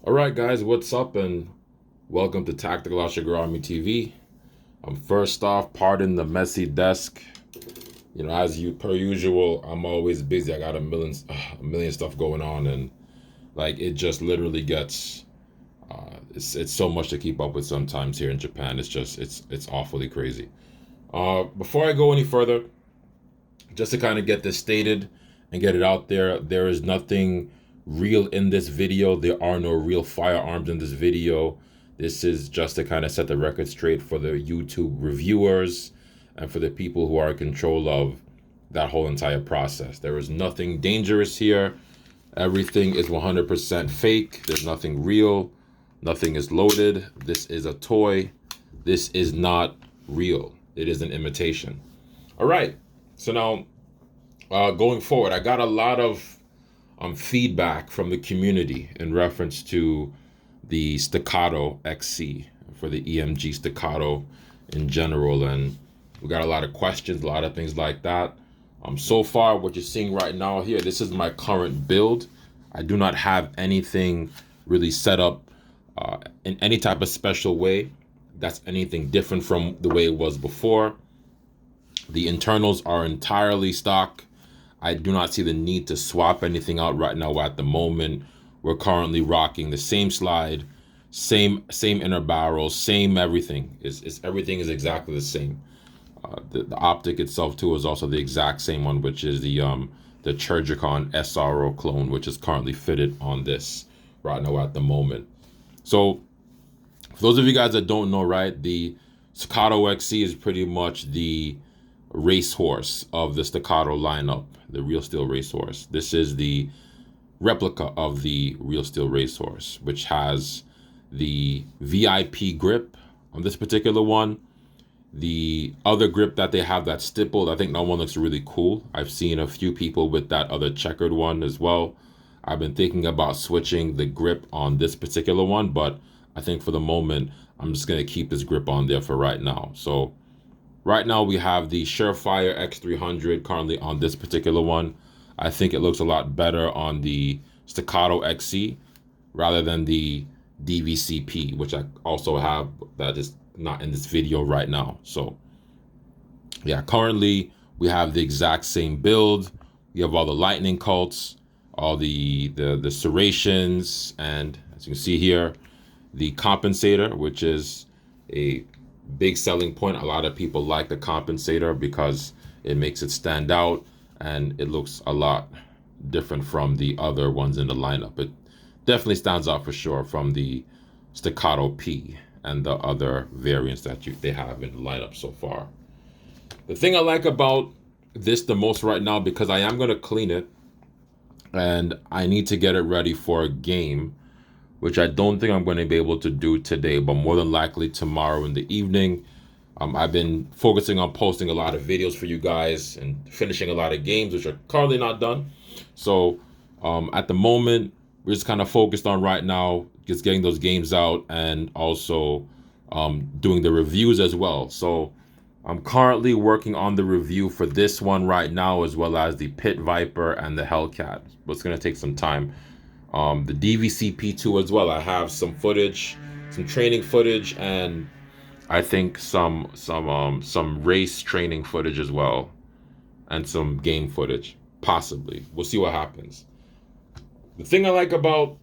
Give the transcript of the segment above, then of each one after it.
All right, guys, what's up, and welcome to Tactical Army TV. First off, pardon the messy desk. You know, as you per usual, I'm always busy. I got a million stuff going on, and like it just literally gets. It's so much to keep up with sometimes here in Japan. It's awfully crazy. Before I go any further, just to kind of get this stated and get it out there, there is nothing real in this video. There are no real firearms in this video. This is just to kind of set the record straight for the YouTube reviewers and for the people who are in control of that whole entire process. There is nothing dangerous here. Everything is 100% fake. There's nothing real. Nothing is loaded. This is a toy. This is not real. It is an imitation. All right. So now, going forward, I got a lot of feedback from the community in reference to the Staccato XC, for the EMG Staccato in general, and we got a lot of questions, a lot of things like that. So far, what you're seeing right now here, this is my current build. I do not have anything really set up in any type of special way that's anything different from the way it was before. The internals are entirely stock. I do not see the need to swap anything out right now at the moment. We're currently rocking the same slide, same inner barrels, same everything. Everything is exactly the same. The optic itself too is also the exact same one, which is the Churgicon SRO clone, which is currently fitted on this right now at the moment. So for those of you guys that don't know, right, the Staccato XC is pretty much the racehorse of the Staccato lineup, the Real Steel racehorse. This is the replica of the Real Steel racehorse, which has the VIP grip on this particular one. The other grip that they have that's stippled, I think that one looks really cool. I've seen a few people with that other checkered one as well. I've been thinking about switching the grip on this particular one, but I think for the moment, I'm just going to keep this grip on there for right now. So right now we have the Surefire X300 currently on this particular one. I think it looks a lot better on the Staccato XC rather than the DVCP, which I also have, that is not in this video right now. So yeah, currently we have the exact same build. We have all the lightning cults, all the serrations, and as you can see here, the compensator, which is a big selling point. A lot of people like the compensator because it makes it stand out and it looks a lot different from the other ones in the lineup. It definitely stands out for sure from the Staccato P and the other variants that they have in the lineup so far. The thing I like about this the most right now, because I am going to clean it and I need to get it ready for a game, which I don't think I'm going to be able to do today, but more than likely tomorrow in the evening. I've been focusing on posting a lot of videos for you guys and finishing a lot of games, which are currently not done. So at the moment, we're just kind of focused on right now, just getting those games out and also doing the reviews as well. So I'm currently working on the review for this one right now, as well as the Pit Viper and the Hellcat. But it's going to take some time. The DVCP2 as well. I have some footage, some training footage, and I think some race training footage as well, and some game footage, possibly. We'll see what happens. The thing I like about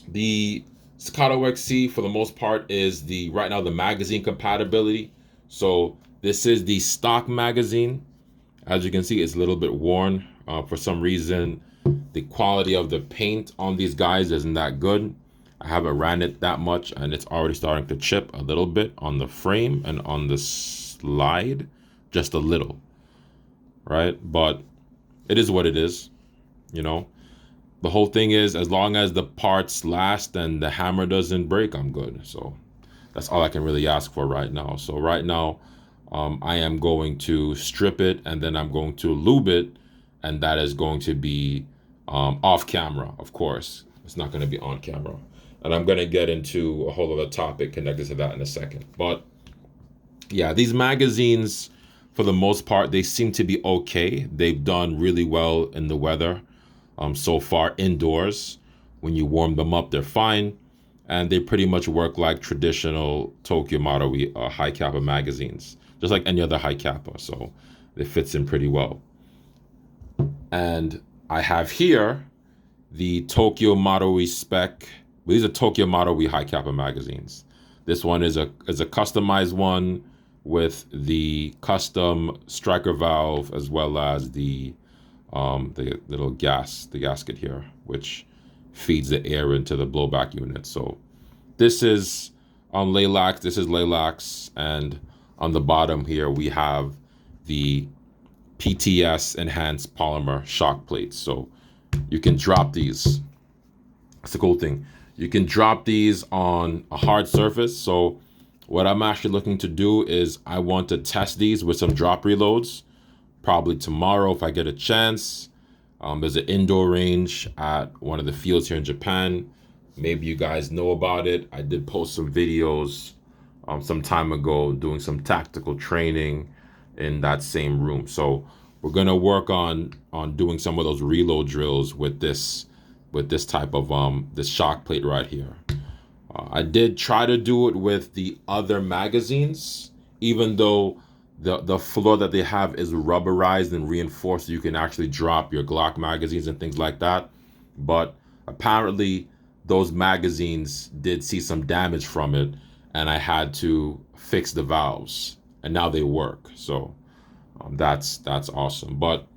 the Staccato XC for the most part is right now the magazine compatibility. So this is the stock magazine. As you can see, it's a little bit worn. For some reason, the quality of the paint on these guys isn't that good. I haven't ran it that much, and it's already starting to chip a little bit on the frame and on the slide, just a little, right? But it is what it is, you know. The whole thing is, as long as the parts last and the hammer doesn't break, I'm good. So that's all I can really ask for right now. So right now, I am going to strip it, and then I'm going to lube it, and that is going to be off camera, of course. It's not going to be on camera. And I'm going to get into a whole other topic connected to that in a second. But yeah, these magazines, for the most part, they seem to be okay. They've done really well in the weather so far indoors. When you warm them up, they're fine, and they pretty much work like traditional Tokyo Model high kappa magazines, just like any other high kappa. So it fits in pretty well. And I have here the Tokyo Model spec. These are Tokyo Model high kappa magazines. This one is a customized one with the custom striker valve, as well as the little gasket here, which feeds the air into the blowback unit. So this is on Laylax. This is Laylax, and on the bottom here we have the PTS enhanced polymer shock plates. So you can drop these. That's the cool thing. You can drop these on a hard surface. So what I'm actually looking to do is I want to test these with some drop reloads, probably tomorrow if I get a chance. There's an indoor range at one of the fields here in Japan. Maybe you guys know about it. I did post some videos some time ago doing some tactical training in that same room. So we're gonna work on doing some of those reload drills with this type of this shock plate right here. I did try to do it with the other magazines, even though the floor that they have is rubberized and reinforced, so you can actually drop your Glock magazines and things like that. But apparently those magazines did see some damage from it, and I had to fix the valves, and now they work. So that's awesome. But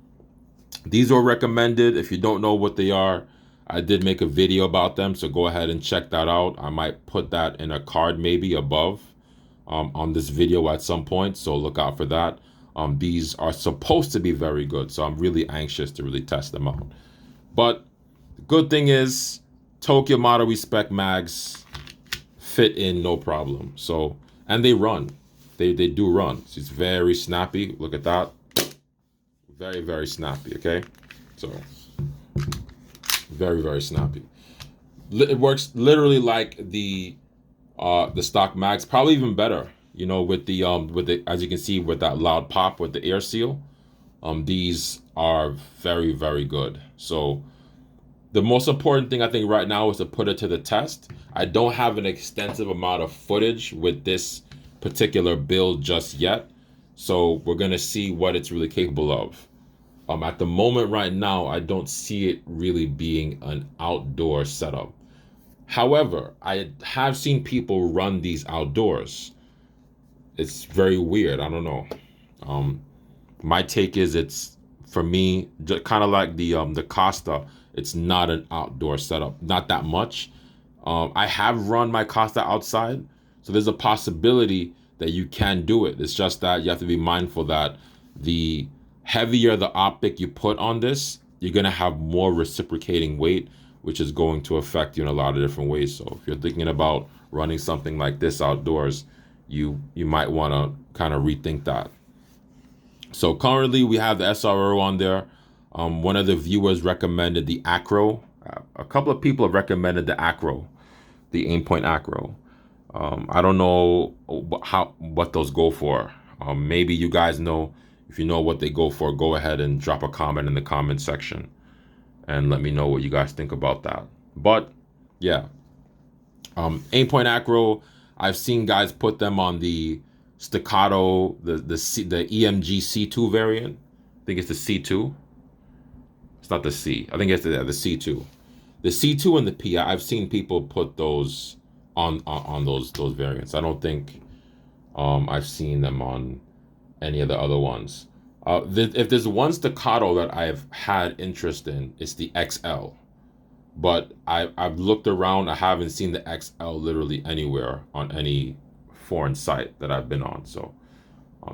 these are recommended. If you don't know what they are, I did make a video about them, so go ahead and check that out. I might put that in a card maybe above on this video at some point, so look out for that. These are supposed to be very good, so I'm really anxious to really test them out. But the good thing is Tokyo Model Respect mags fit in no problem. So, and they run. They do run. So it's very snappy. Look at that. Very, very snappy, okay? So very, very snappy. It works literally like the stock mags, probably even better, you know, with the as you can see with that loud pop with the air seal. These are very, very good. So the most important thing I think right now is to put it to the test. I don't have an extensive amount of footage with this particular build just yet, so we're gonna see what it's really capable of. At the moment right now, I don't see it really being an outdoor setup. However, I have seen people run these outdoors. It's very weird. I don't know. My take is it's, for me, kind of like the Costa. It's not an outdoor setup, not that much. I have run my Costa outside, so there's a possibility that you can do it. It's just that you have to be mindful that the heavier the optic you put on this, you're gonna have more reciprocating weight, which is going to affect you in a lot of different ways. So if you're thinking about running something like this outdoors, you might want to kind of rethink that. So currently we have the SRO on there. One of the viewers recommended the Acro. A couple of people have recommended the Acro, the Aimpoint Acro. I don't know what those go for. Maybe you guys know. If you know what they go for, go ahead and drop a comment in the comment section and let me know what you guys think about that. But yeah, Aimpoint Acro, I've seen guys put them on the Staccato, the EMG C2 variant. I think it's the C2. It's not the C. I think it's the C2. The C2 and the P. I've seen people put those on those variants. I don't think I've seen them on any of the other ones. If there's one Staccato that I've had interest in, it's the XL. But I've looked around, I haven't seen the XL literally anywhere on any foreign site that I've been on. So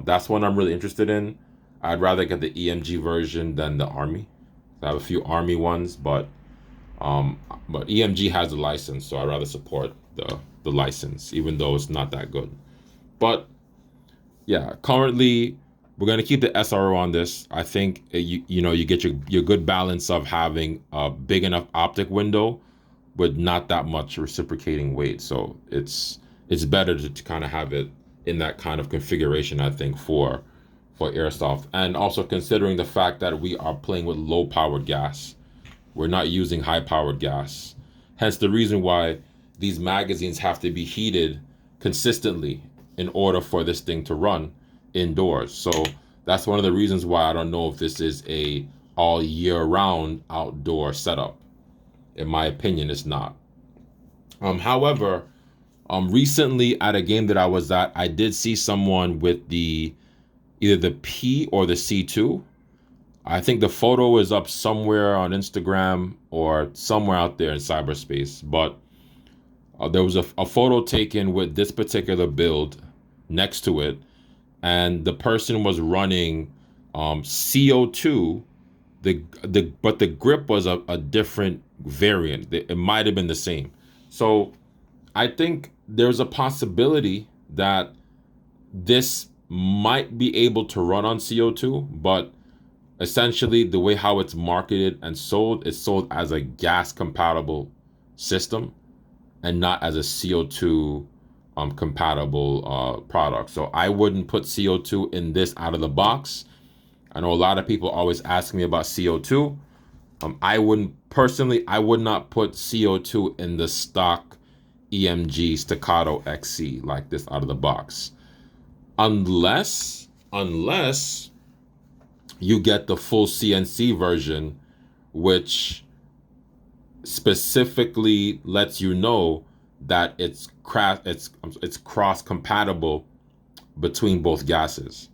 that's one I'm really interested in. I'd rather get the EMG version than the Army. I have a few Army ones, but EMG has a license, so I'd rather support the license, even though it's not that good. But yeah, currently we're gonna keep the SRO on this. I think you get your good balance of having a big enough optic window with not that much reciprocating weight. So it's better to kind of have it in that kind of configuration, I think, for airsoft. And also considering the fact that we are playing with low powered gas. We're not using high powered gas. Hence the reason why these magazines have to be heated consistently in order for this thing to run indoors. So that's one of the reasons why I don't know if this is a all year round outdoor setup. In my opinion, it's not. However, recently at a game that I was at, I did see someone with either the P or the C2. I think the photo is up somewhere on Instagram or somewhere out there in cyberspace, but there was a photo taken with this particular build next to it, and the person was running CO2. But the grip was a different variant. It might have been the same. So I think there's a possibility that this might be able to run on CO2, but essentially the way how it's marketed and sold, it's sold as a gas compatible system and not as a CO2 compatible product. So I wouldn't put CO2 in this out of the box. I know a lot of people always ask me about CO2. I would not put CO2 in the stock EMG Staccato XC like this out of the box. Unless you get the full CNC version, which specifically lets you know that it's cross compatible between both gases.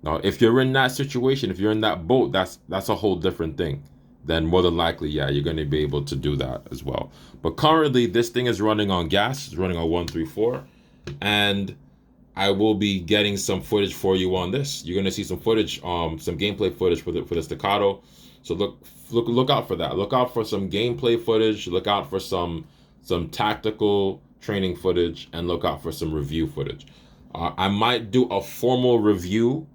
Now, if you're in that situation, if you're in that boat, that's a whole different thing. Then more than likely, yeah, you're going to be able to do that as well. But currently, this thing is running on gas. It's running on 134, and I will be getting some footage for you on this. You're going to see some footage, some gameplay footage for the Staccato. So look out for that. Look out for some gameplay footage. Look out for some tactical training footage, and look out for some review footage. I might do a formal review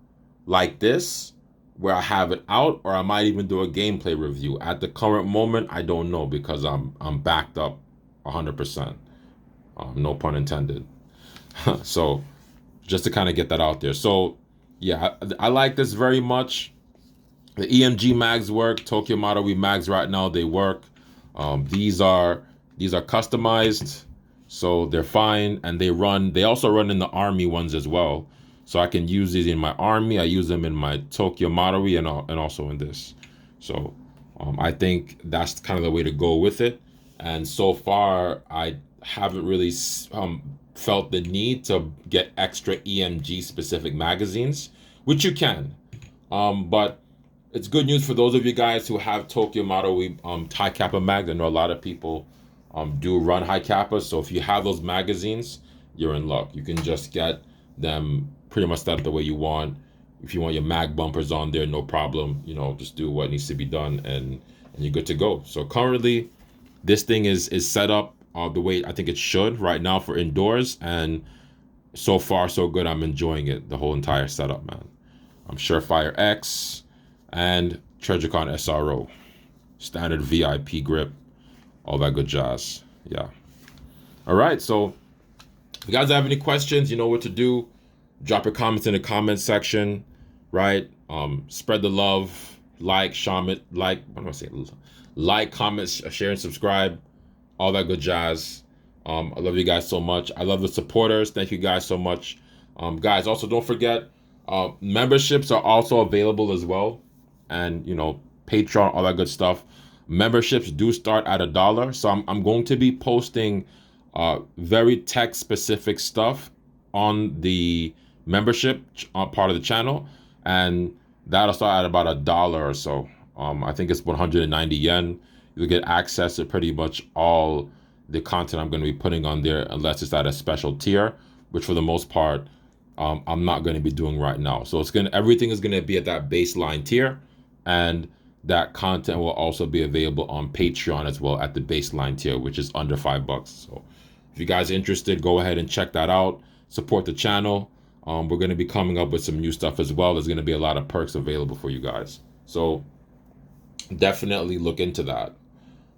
like this where I have it out, or I might even do a gameplay review. At the current moment, I don't know because I'm backed up 100%. No pun intended. So just to kind of get that out there. So yeah, I like this very much. The EMG mags work. Tokyo Model We mags right now, they work. These are customized, so they're fine, and they also run in the Army ones as well. So I can use these in my Army. I use them in my Tokyo Model and also in this. So I think that's kind of the way to go with it. And so far, I haven't really felt the need to get extra EMG specific magazines, which you can. But it's good news for those of you guys who have Tokyo Model high kappa mag. I know a lot of people do run high kappa. So if you have those magazines, you're in luck. You can just get them pretty much set up the way you want. If you want your mag bumpers on there, no problem. Just do what needs to be done, and you're good to go. So currently, this thing is set up the way I think it should right now for indoors, and so far so good. I'm enjoying it, the whole entire setup, man. I'm Surefire X and TreasureCon SRO, standard VIP grip, all that good jazz. Yeah. All right, so if you guys have any questions, you know what to do. Drop your comments in the comment section, right? Spread the love, like, comment, share, and subscribe, all that good jazz. I love you guys so much. I love the supporters. Thank you guys so much. Guys, also don't forget, memberships are also available as well, and Patreon, all that good stuff. Memberships do start at $1, so I'm going to be posting very tech specific stuff on the membership part of the channel, and that'll start at about $1 or so. I think it's 190 yen. You'll get access to pretty much all the content I'm going to be putting on there, unless it's at a special tier, which for the most part I'm not going to be doing right now. So everything is going to be at that baseline tier, and that content will also be available on Patreon as well at the baseline tier, which is under $5. So if you guys are interested, go ahead and check that out. Support the channel. We're going to be coming up with some new stuff as well. There's going to be a lot of perks available for you guys. So definitely look into that.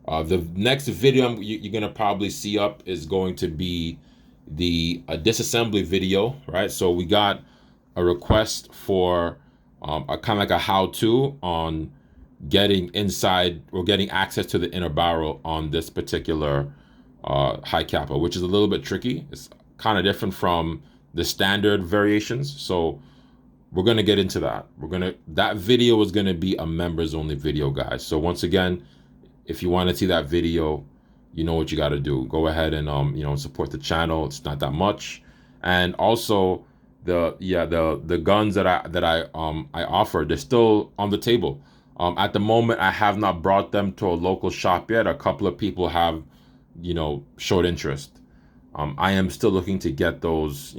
The next video you're going to probably see up is going to be the disassembly video, right? So we got a request for a kind of like a how-to on getting inside or getting access to the inner barrel on this particular high kappa, which is a little bit tricky. It's kind of different from the standard variations. So we're going to get into that. That video is going to be a members only video, guys. So once again, if you want to see that video, you know what you got to do. Go ahead and support the channel. It's not that much. And also the guns that I offer, they're still on the table. At the moment, I have not brought them to a local shop yet. A couple of people have, showed interest. I am still looking to get those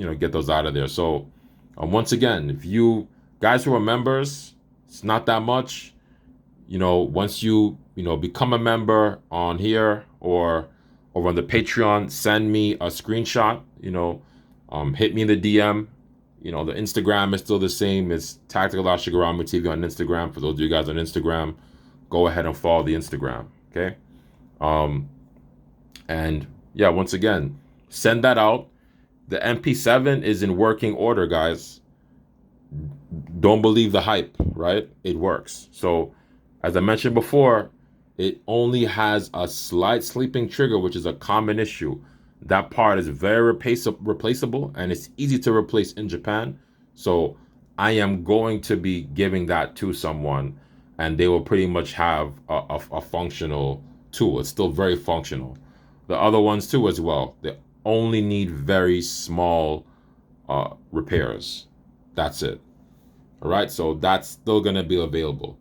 out of there. So once again, if you guys who are members, it's not that much. Once you become a member on here or on the Patreon, send me a screenshot. Hit me in the DM. The Instagram is still the same. It's Tactical Ashigarami TV on Instagram. For those of you guys on Instagram, go ahead and follow the Instagram. Okay. And yeah, once again, send that out. The MP7 is in working order, guys. Don't believe the hype, right? It works. So, as I mentioned before, it only has a slight sleeping trigger, which is a common issue. That part is very replaceable, and it's easy to replace in Japan. So I am going to be giving that to someone, and they will pretty much have a functional tool. It's still very functional. The other ones too as well. They only need very small repairs. That's it. All right, so that's still going to be available.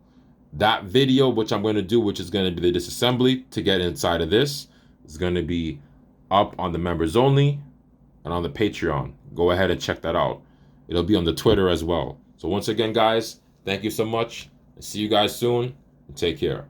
That video, which I'm going to do, which is going to be the disassembly to get inside of this, is going to be up on the members only and on the Patreon. Go ahead and check that out. It'll be on the Twitter as well. So once again, guys, thank you so much. See you guys soon, and take care.